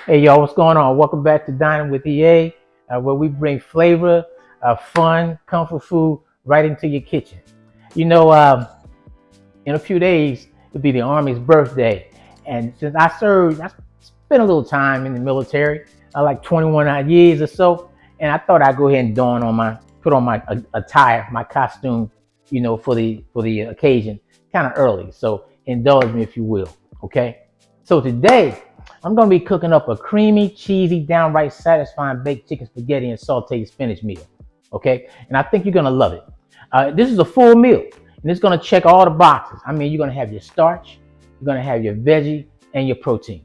Hey y'all, what's going on? Welcome back to Dining with EA, where we bring flavor, fun, comfort food right into your kitchen. You know, in a few days, it'll be the Army's birthday. And since I spent a little time in the military, like 21 odd years or so, and I thought I'd go ahead and put on my attire, my costume, for the occasion, kind of early. So indulge me if you will, okay? So today, I'm going to be cooking up a creamy, cheesy, downright satisfying baked chicken spaghetti and sauteed spinach meal, okay? And I think you're going to love it. This is a full meal, and it's going to check all the boxes. I mean, you're going to have your starch, you're going to have your veggie, and your protein.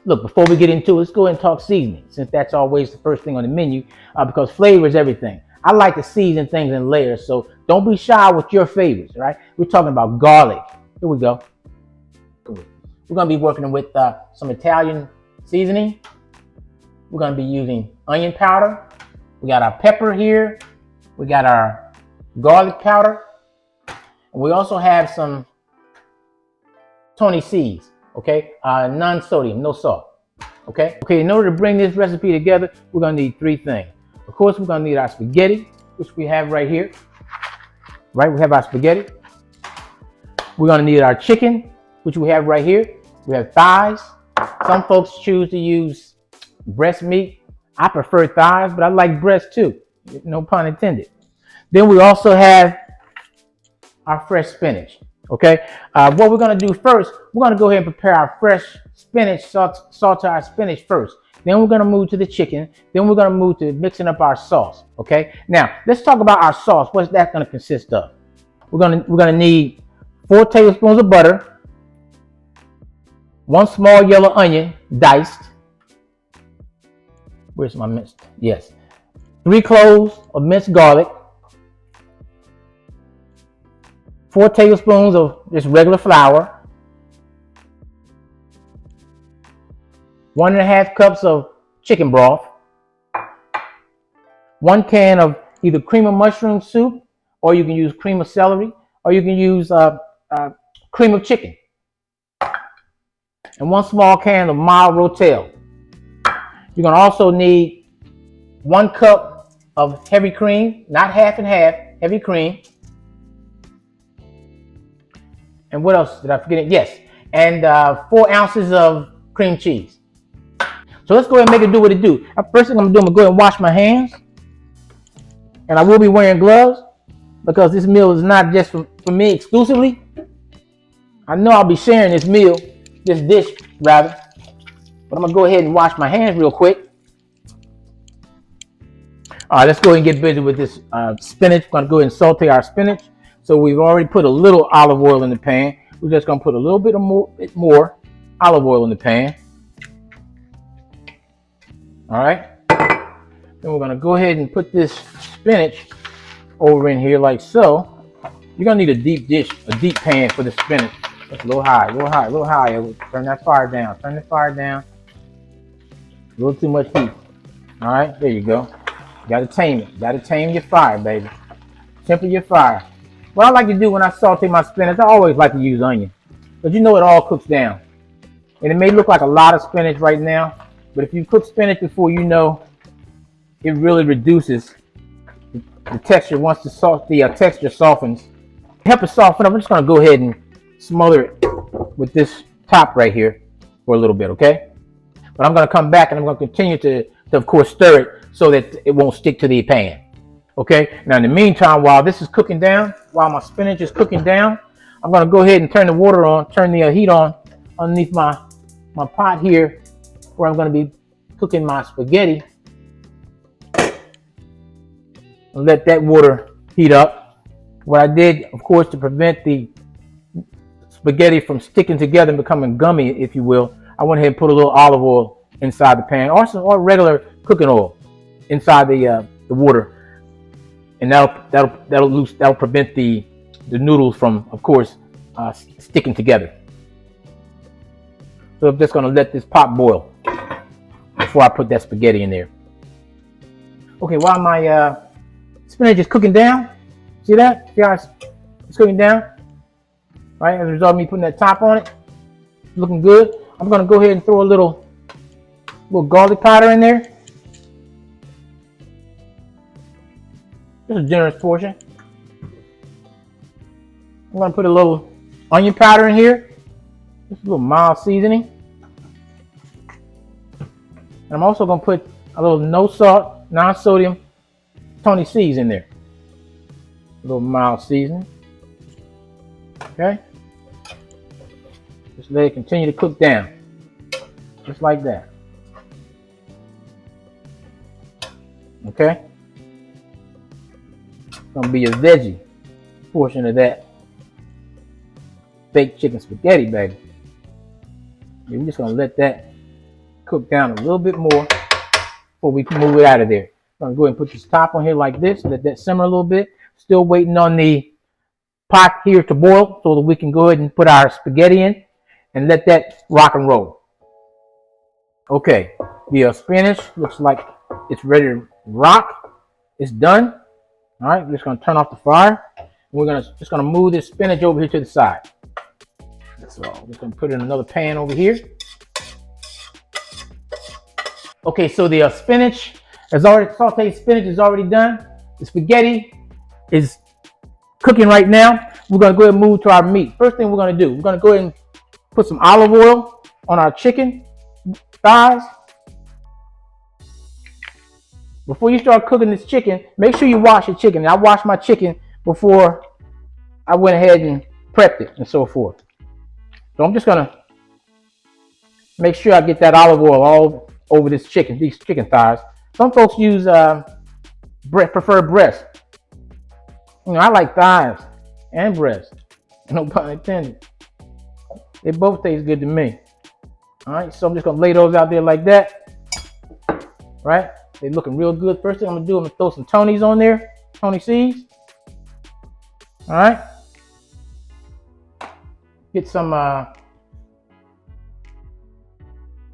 Look, before we get into it, let's go ahead and talk seasoning, since that's always the first thing on the menu, because flavor is everything. I like to season things in layers, so don't be shy with your favorites, right? We're talking about garlic. Here we go. We're going to be working with some Italian seasoning. We're going to be using onion powder. We got our pepper here. We got our garlic powder. And we also have some Tony seeds, okay? Non-sodium, no salt, okay? Okay, in order to bring this recipe together, we're going to need three things. Of course, we're going to need our spaghetti, which we have right here. Right, we have our spaghetti. We're going to need our chicken, which we have right here. We have thighs. Some folks choose to use breast meat. I prefer thighs, but I like breast too. No pun intended. Then we also have our fresh spinach. Okay. What we're going to do first, we're going to go ahead and prepare our fresh spinach, saute our spinach first. Then we're going to move to the chicken. Then we're going to move to mixing up our sauce. Okay. Now let's talk about our sauce. What's that going to consist of? We're going to need 4 tablespoons of butter. 1 small yellow onion, diced. Where's my minced? Yes. 3 cloves of minced garlic. 4 tablespoons of just regular flour. 1.5 cups of chicken broth. 1 can of either cream of mushroom soup, or you can use cream of celery, or you can use cream of chicken. And 1 small can of mild Rotel. You're going to also need 1 cup of heavy cream, not half and half, heavy cream. And what else did I forget? Yes, and 4 ounces of cream cheese. So let's go ahead and make it do what it do. First thing I'm going to do, I'm going to go ahead and wash my hands. And I will be wearing gloves because this meal is not just for me exclusively. I know I'll be sharing this dish rather, but I'm gonna go ahead and wash my hands real quick. All right, let's go ahead and get busy with this spinach. We're gonna go ahead and saute our spinach. So we've already put a little olive oil in the pan. We're just gonna put a little bit more olive oil in the pan. All right, then we're gonna go ahead and put this spinach over in here like so. You're gonna need a deep pan for the spinach. That's a little high. Turn that fire down. Turn the fire down. A little too much heat. All right, there you go. You gotta tame it. You gotta tame your fire, baby. Temper your fire. What I like to do when I saute my spinach, I always like to use onion, but it all cooks down. And it may look like a lot of spinach right now, but if you cook spinach before, it really reduces the texture once the texture softens. To help it soften up, I'm just gonna go ahead and smother it with this top right here for a little bit, okay? But I'm going to come back and I'm going to continue to of course, stir it so that it won't stick to the pan, okay? Now, in the meantime, while this is cooking down, while my spinach is cooking down, I'm going to go ahead and turn the heat on underneath my pot here where I'm going to be cooking my spaghetti. And let that water heat up. What I did, of course, to prevent the spaghetti from sticking together and becoming gummy, if you will, I went ahead and put a little olive oil inside the pan, or regular cooking oil inside the water, and that'll prevent the noodles from, of course, sticking together. So I'm just going to let this pot boil before I put that spaghetti in there. Okay, while my spinach is cooking down, see that? See how it's cooking down? Right, as a result of me putting that top on it, looking good. I'm going to go ahead and throw a little little garlic powder in there. Just a generous portion. I'm gonna put a little onion powder in here. Just a little mild seasoning. And I'm also gonna put a little no salt, non-sodium Tony C's in there. A little mild seasoning. Okay. Just let it continue to cook down. Just like that. Okay. It's gonna be a veggie portion of that baked chicken spaghetti, baby. We're just gonna let that cook down a little bit more before we can move it out of there. I'm gonna go ahead and put this top on here like this, let that simmer a little bit. Still waiting on the pot here to boil so that we can go ahead and put our spaghetti in and let that rock and roll. Okay, the spinach looks like it's ready to rock. It's done. All right, we're just gonna turn off the fire. We're just gonna move this spinach over here to the side. So we're just gonna put it in another pan over here. Okay, so the spinach is already sauteed. Spinach is already done. The spaghetti is cooking right now. We're gonna go ahead and move to our meat. First thing we're gonna do, we're gonna go ahead and put some olive oil on our chicken thighs. Before you start cooking this chicken, make sure you wash your chicken. I washed my chicken before I went ahead and prepped it and so forth. So I'm just gonna make sure I get that olive oil all over this chicken, these chicken thighs. Some folks use prefer breast. You know, I like thighs and breast. No pun intended. They both taste good to me. All right, so I'm just gonna lay those out there like that. Right? They're looking real good. First thing I'm gonna do, I'm gonna throw some Tony's on there, Tony C's. All right. Get some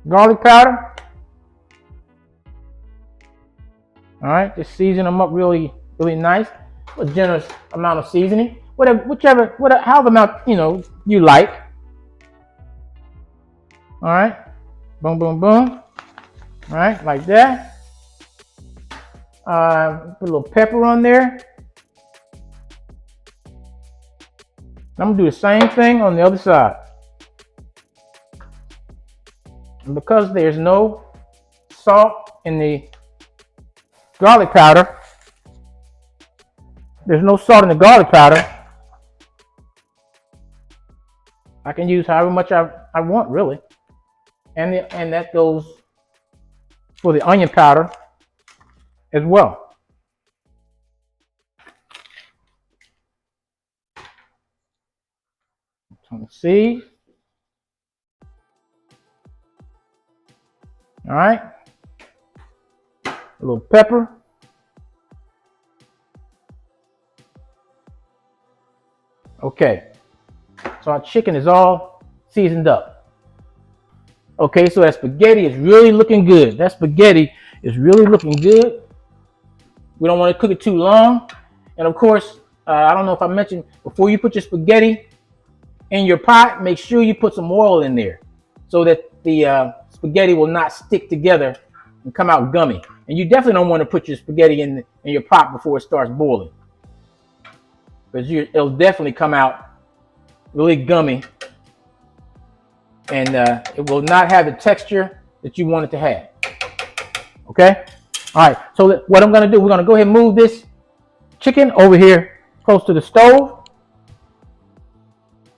garlic powder. All right, just season them up really nice. A generous amount of seasoning, whatever, however amount you like. All right, boom, boom, boom. All right, like that. Put a little pepper on there. I'm gonna do the same thing on the other side. And because there's no salt in the garlic powder, I can use however much I want, really. And that goes for the onion powder as well. Let's see. All right. A little pepper. Okay. So our chicken is all seasoned up. Okay, so that spaghetti is really looking good. We don't want to cook it too long. And of course, I don't know if I mentioned, before you put your spaghetti in your pot, make sure you put some oil in there so that the spaghetti will not stick together and come out gummy. And you definitely don't want to put your spaghetti in your pot before it starts boiling, because it'll definitely come out really gummy, and it will not have the texture that you want it to have. Okay? All right, so what I'm going to do, we're going to go ahead and move this chicken over here close to the stove.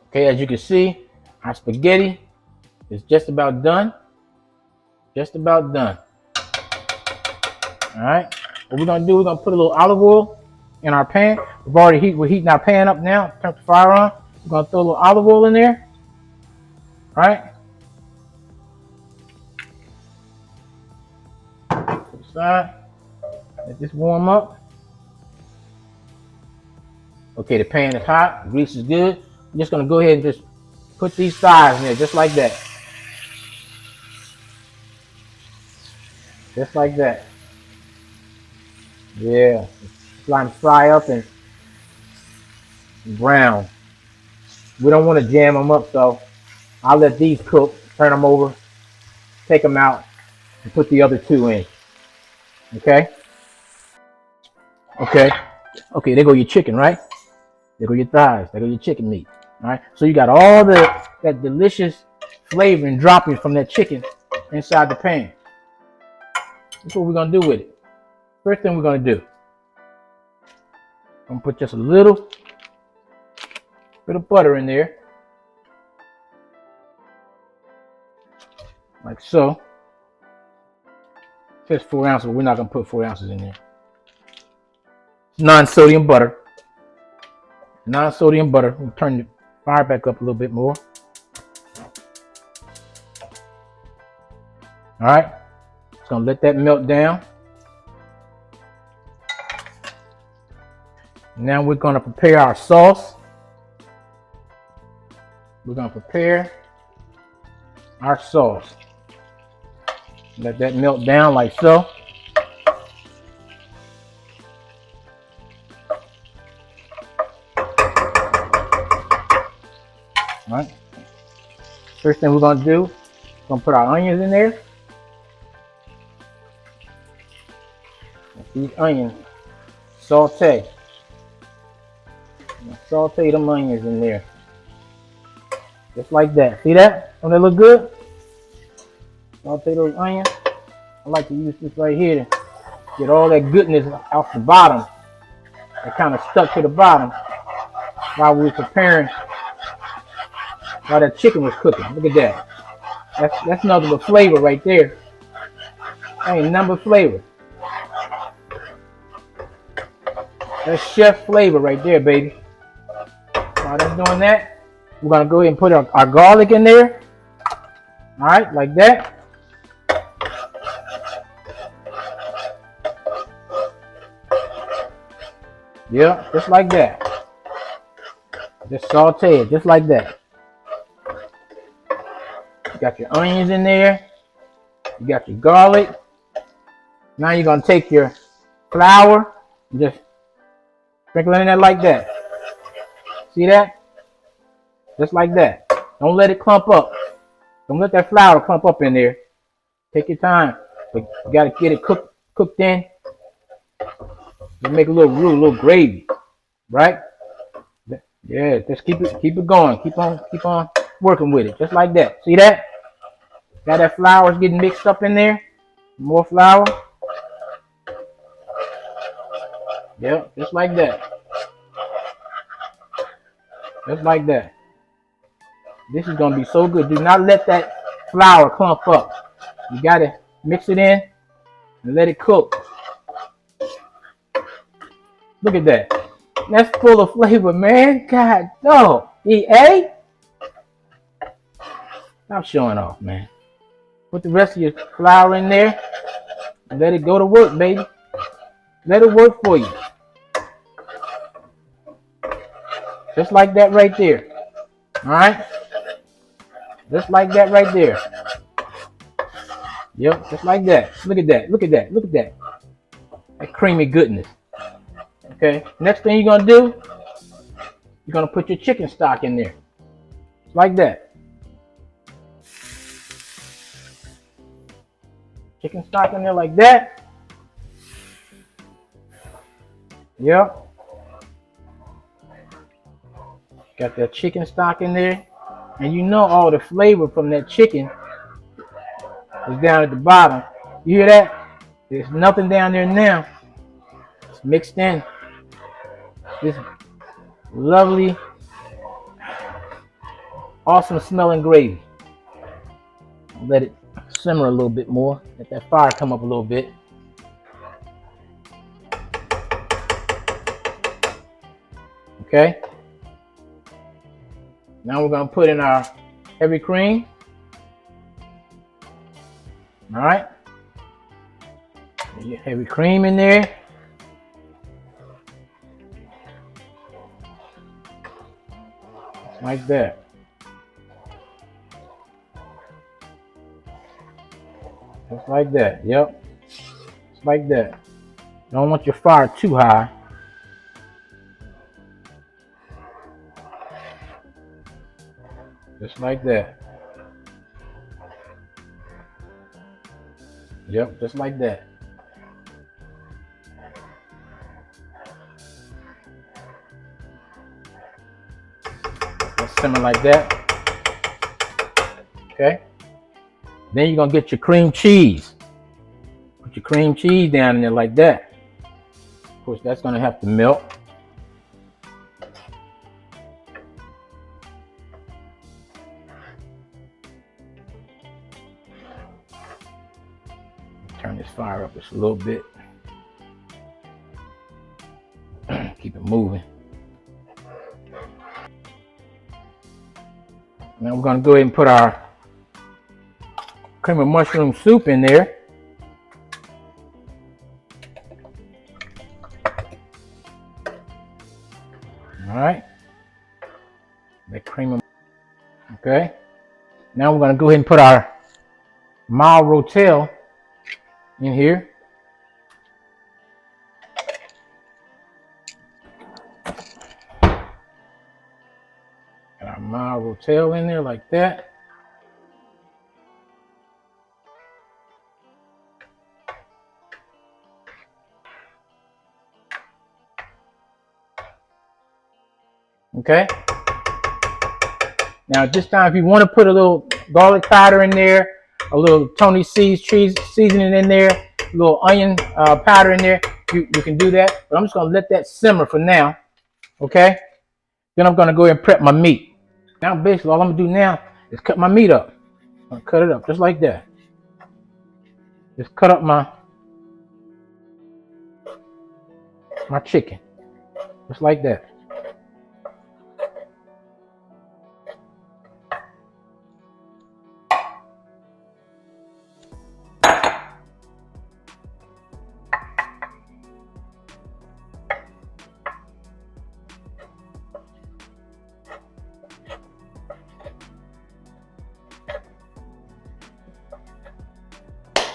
Okay, as you can see, our spaghetti is just about done. All right, what we're going to do, we're going to put a little olive oil in our pan. We're heating our pan up now. Turn the fire on. We're going to throw a little olive oil in there. All right. To the side. Let this warm up. Okay, the pan is hot. Grease is good. I'm just going to go ahead and just put these thighs in there just like that. Just like that. Yeah. Just let them fry up and brown. We don't want to jam them up, so I'll let these cook, turn them over, take them out, and put the other two in. Okay? Okay. Okay, there go your chicken, right? There go your thighs. There go your chicken meat. All right. So you got all that delicious flavor and droppings from that chicken inside the pan. That's what we're gonna do with it. First thing we're gonna do, I'm gonna put just a little bit of butter in there, like so. It says 4 ounces, but we're not gonna put 4 ounces in there. Non-sodium butter. Non-sodium butter. We'll turn the fire back up a little bit more. All right. Just gonna let that melt down. Now we're gonna prepare our sauce. We're gonna prepare our sauce. Let that melt down like so. All right. First thing we're gonna do, we're gonna put our onions in there. These onions, saute. Saute them onions in there, just like that. See that? Don't they look good? Saute those onions. I like to use this right here to get all that goodness off the bottom. That kind of stuck to the bottom while we were preparing, while that chicken was cooking. Look at that. That's nothing but flavor right there. That ain't nothing but flavor. That's chef flavor right there, baby. While that's doing that, we're gonna go ahead and put our garlic in there. All right, like that. Yeah, just like that. Just saute it, just like that. You got your onions in there. You got your garlic. Now you're gonna take your flour and just sprinkle it in there like that. See that? Just like that. Don't let it clump up. Don't let that flour clump up in there. Take your time, but you gotta get it cooked in. You make a little gravy, right? Yeah, just keep it going. Keep on working with it, just like that. See that? Got that flour getting mixed up in there. More flour. Yep, just like that. Just like that. This is gonna be so good. Do not let that flour clump up. You gotta mix it in and let it cook. Look at that. That's full of flavor, man. God, no. EA? Stop showing off, man. Put the rest of your flour in there and let it go to work, baby. Let it work for you. Just like that right there. All right? Just like that right there. Yep, just like that. Look at that. Look at that. Look at that. That creamy goodness. Okay. Next thing you're going to do, you're going to put your chicken stock in there. Like that. Chicken stock in there like that. Yep. Got that chicken stock in there. And you know all the flavor from that chicken is down at the bottom. You hear that? There's nothing down there now. It's mixed in. This lovely, awesome smelling gravy. Let it simmer a little bit more. Let that fire come up a little bit. Okay. Now we're going to put in our heavy cream. All right. Your heavy cream in there. Like that. Just like that. Yep. Just like that. Don't want your fire too high. Just like that. Yep, just like that. Let's simmer like that. Okay. Then you're gonna get your cream cheese. Put your cream cheese down in there like that. Of course, that's gonna have to melt. Turn this fire up just a little bit. Keep it moving. Now we're gonna go ahead and put our cream of mushroom soup in there. All right. That cream of, okay. Now we're gonna go ahead and put our mild Rotel in here. Got our mild Rotel in there like that. Okay. Now at this time, if you want to put a little garlic powder in there, a little Tony C's cheese seasoning in there, a little onion powder in there, you can do that. But I'm just gonna let that simmer for now. Okay. Then I'm gonna go ahead and prep my meat. Now basically all I'm gonna do now is cut my meat up. I'm gonna cut it up just like that. Just cut up my chicken. Just like that.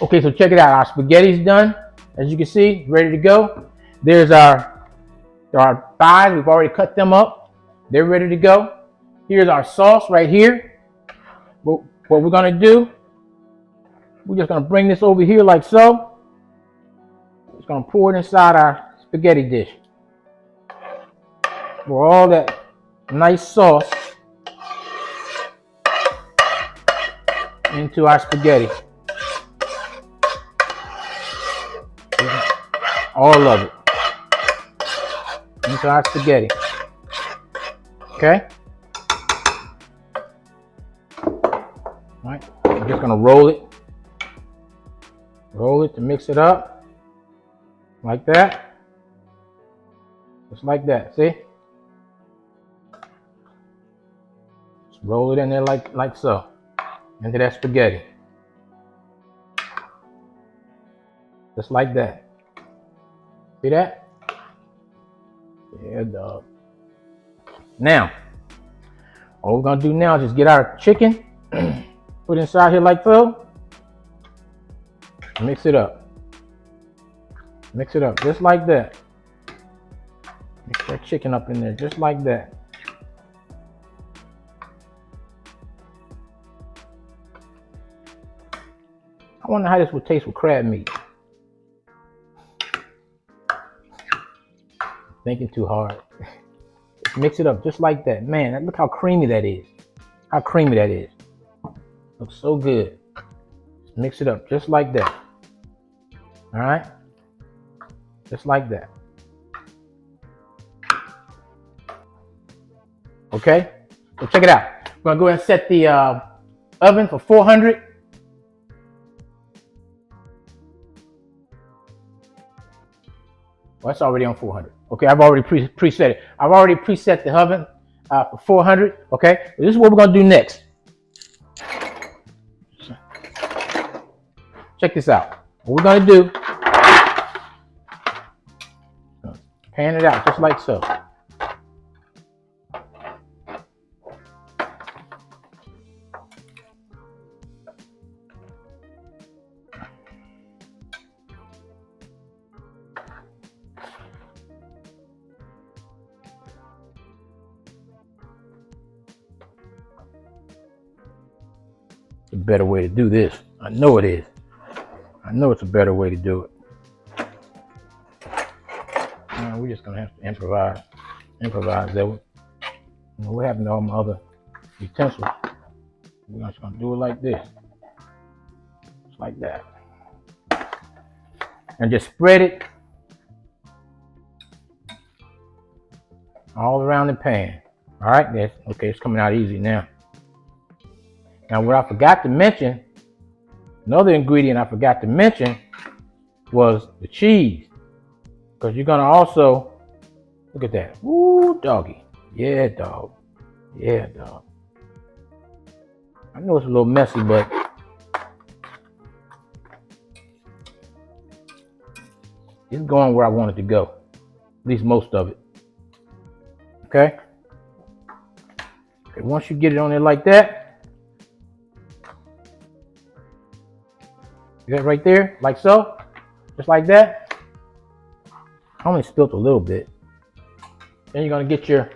Okay, so check it out. Our spaghetti's done. As you can see, ready to go. There's our thighs. We've already cut them up. They're ready to go. Here's our sauce right here. What we're gonna do, we're just gonna bring this over here like so. Just gonna pour it inside our spaghetti dish. Pour all that nice sauce into our spaghetti. All of it into our spaghetti. Okay. All right. I'm just gonna roll it to mix it up like that. Just like that. See? Just roll it in there like so into that spaghetti. Just like that. See that? Yeah, dog. Now, all we're gonna do now is just get our chicken, put it inside here like so. Mix it up. Mix it up just like that. Mix that chicken up in there just like that. I wonder how this would taste with crab meat. Thinking too hard. Just mix it up just like that. Man, look how creamy that is. How creamy that is. Looks so good. Just mix it up just like that. All right? Just like that. Okay? So check it out. We're gonna go ahead and set the oven for 400. Well, it's already on 400. Okay, I've already preset it. I've already preset the oven for 400. Okay, this is what we're gonna do next. Check this out. What we're gonna do, pan it out just like so. A better way to do this. I know it is. I know it's a better way to do it. We're just gonna have to improvise there. What happened to all my other utensils? We're just gonna do it like this. Just like that. And just spread it all around the pan. All right, that's okay. It's coming out easy now. Now, what I forgot to mention, another ingredient I forgot to mention was the cheese, because you're gonna also look at that. Woo, doggy. Yeah, dog. Yeah, dog. I know it's a little messy, but it's going where I want it to go. At least most of it. Okay? Okay, once you get it on there like that, see that right there? Like so? Just like that. I only spilled a little bit. Then you're gonna get your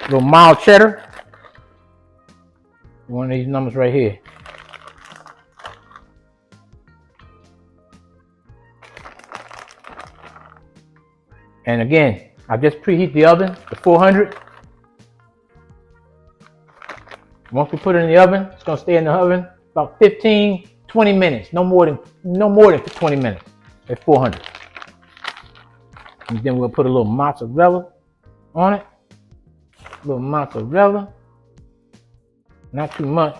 little mild cheddar. One of these numbers right here. And again, I just preheat the oven to 400. Once we put it in the oven, it's gonna stay in the oven about 15, 20 minutes. No more than 20 minutes at 400. And then we'll put a little mozzarella on it. A little mozzarella. Not too much.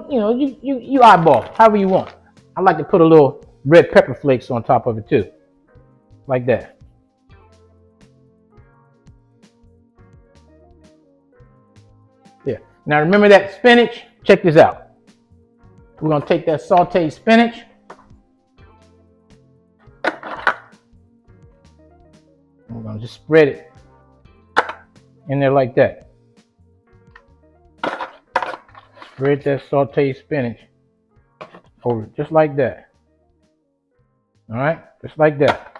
You know, you eyeball it, however you want. I like to put a little red pepper flakes on top of it too. Like that. Yeah. Now remember that spinach? Check this out. We're gonna take that sauteed spinach. We're gonna just spread it in there like that. Spread that sauteed spinach over just like that. All right, just like that.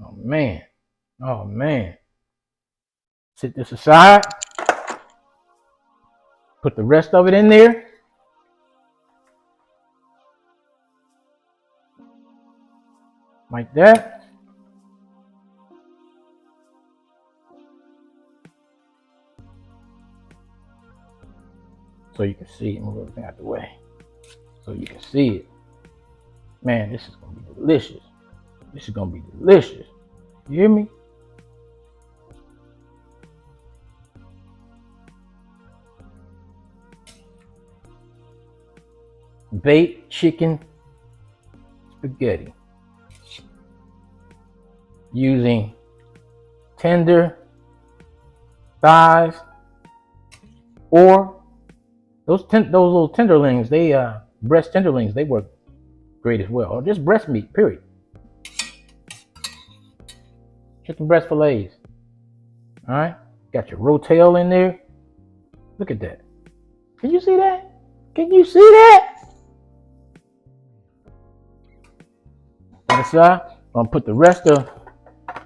Oh man, oh man. Set this aside. Put the rest of it in there. Like that. So you can see it. Move everything out the way. So you can see it. Man, this is gonna be delicious. This is gonna be delicious. You hear me? Baked chicken spaghetti using tender thighs, or those little tenderloins, breast tenderloins, they work great as well. Or just breast meat, period. Chicken breast fillets. All right, got your Rotel in there. Look at that. Can you see that? Can you see that? On the side, I'm gonna put the rest of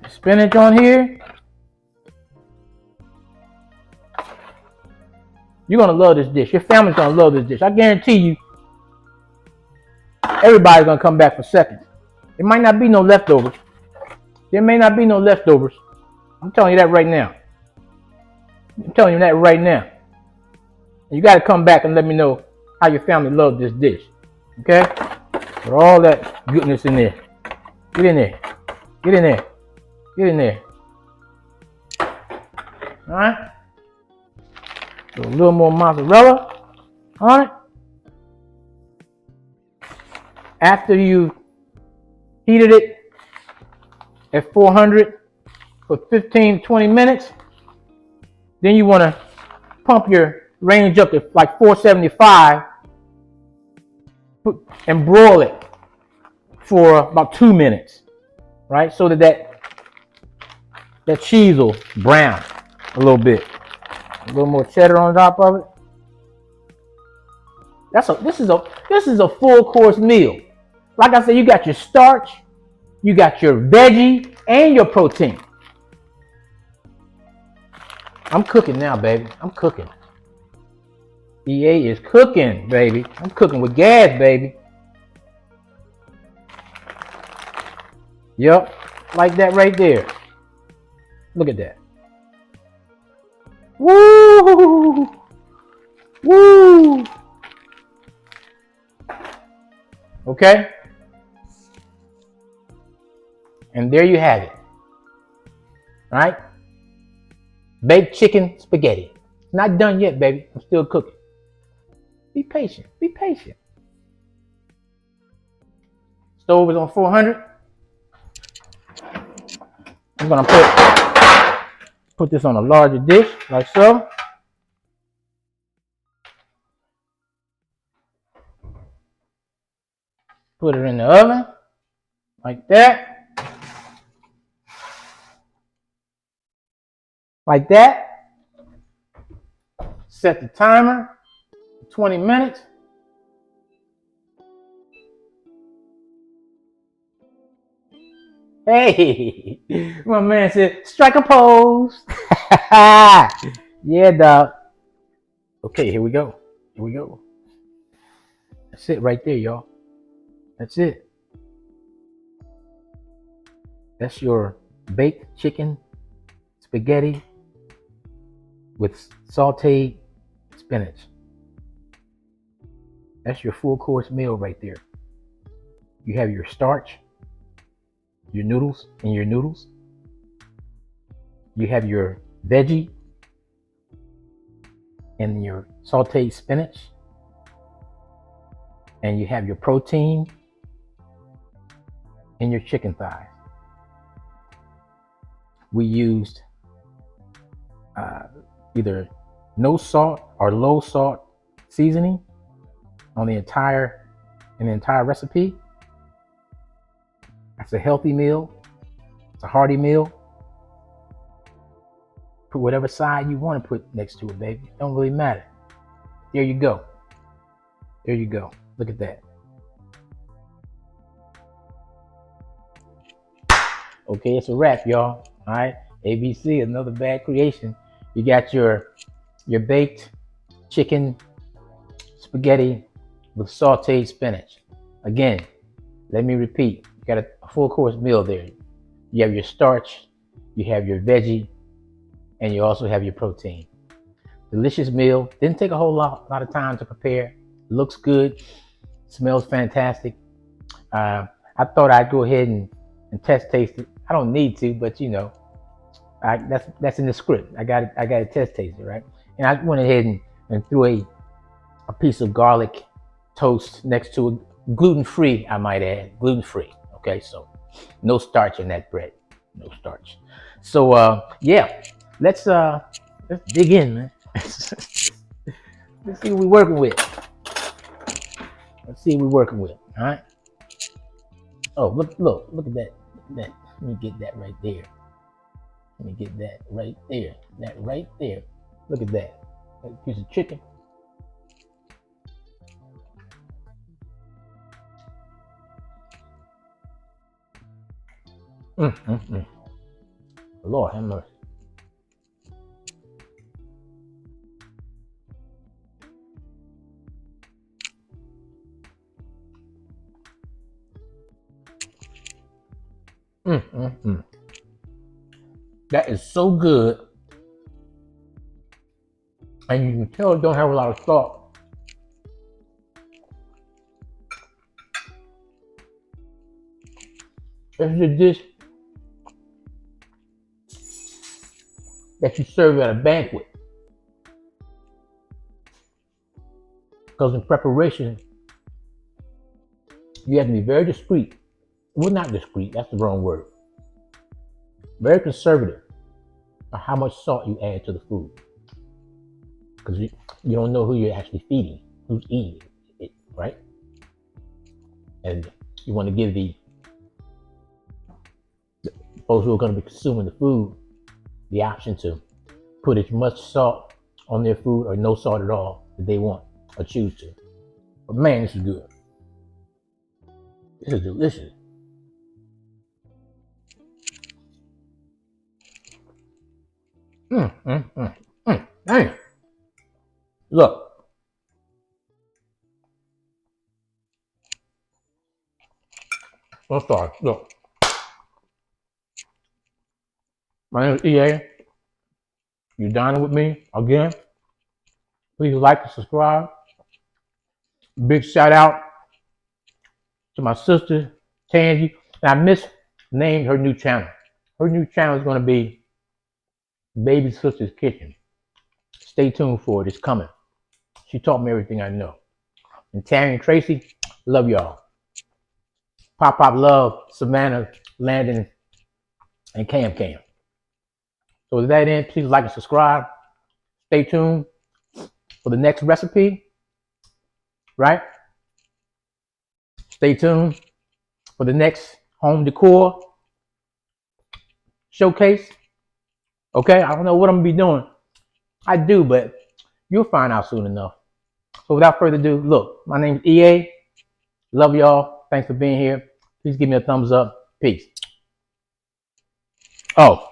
the spinach on here. You're gonna love this dish. Your family's gonna love this dish. I guarantee you, everybody's gonna come back for seconds. There might not be no leftovers. There may not be no leftovers. I'm telling you that right now. I'm telling you that right now. You gotta come back and let me know how your family loves this dish. Okay? With all that goodness in there. Get in there. Get in there. Get in there. Alright? So a little more mozzarella on it. After you heated it at 400 for 15 to 20 minutes, then you want to pump your range up to like 475 and broil it for about 2 minutes, right? So that cheese will brown a little bit. A little more cheddar on top of it. This is a full course meal. Like I said, you got your starch, you got your veggie, and your protein. I'm cooking now, baby. I'm cooking. EA is cooking, baby. I'm cooking with gas, baby. Yup, like that right there. Look at that. Woo! Woo! Okay? And there you have it. All right? Baked chicken spaghetti. Not done yet, baby. I'm still cooking. Be patient. Be patient. Stove is on 400. I'm gonna put this on a larger dish, like so. Put it in the oven, like that. Like that. Set the timer, 20 minutes. Hey, my man said, strike a pose. Yeah, dog. Okay, here we go. Here we go. That's it right there, y'all. That's it. That's your baked chicken spaghetti with sauteed spinach. That's your full course meal right there. You have your starch, your noodles, and your noodles. You have your veggie and your sauteed spinach. And you have your protein and your chicken thighs. We used either no salt or low salt seasoning on the entire recipe. That's a healthy meal. It's a hearty meal. Put whatever side you want to put next to it, baby. It don't really matter. There you go. There you go. Look at that. Okay, it's a wrap, y'all. All right, ABC, another bad creation. You got your baked chicken spaghetti with sauteed spinach. Again, let me repeat. You got a full course meal there. You have your starch, you have your veggie, and you also have your protein. Delicious meal. Didn't take a whole lot of time to prepare. Looks good. Smells fantastic. I thought I'd go ahead and test taste it. I don't need to, but you know, that's in the script. I got to test taste it, right? And I went ahead and threw a piece of garlic toast next to it, gluten-free, I might add, gluten-free. Okay, so no starch in that bread, no starch. So yeah, let's dig in, man. Let's see what we're working with. Let's see what we're working with. All right. Oh, look at that. Let me get that right there. Let me get that right there. That right there. Look at that. That piece of chicken. Lord have mercy. That is so good. And you can tell it don't have a lot of salt. This is a dish that you serve at a banquet. Because in preparation, you have to be very discreet. Well, not discreet, that's the wrong word. Very conservative on how much salt you add to the food. Because you don't know who you're actually feeding, who's eating it, right? And you want to give the folks who are going to be consuming the food the option to put as much salt on their food or no salt at all that they want or choose to. But man, this is good. This is delicious. Dang. Look, Let's start. Look, my name is EA. You're dining with me again. Please like and subscribe. Big shout out to my sister Tangy. And I misnamed her new channel. Her new channel is going to be Baby Sister's Kitchen. Stay tuned for it. It's coming. She taught me everything I know. And Tammy and Tracy, love y'all. Pop love Savannah, Landon, and Cam. So with that in, please like and subscribe. Stay tuned for the next recipe. Right? Stay tuned for the next home decor showcase. Okay? I don't know what I'm gonna be doing. I do, but you'll find out soon enough. So without further ado, look, my name is EA. Love y'all. Thanks for being here. Please give me a thumbs up. Peace. Oh,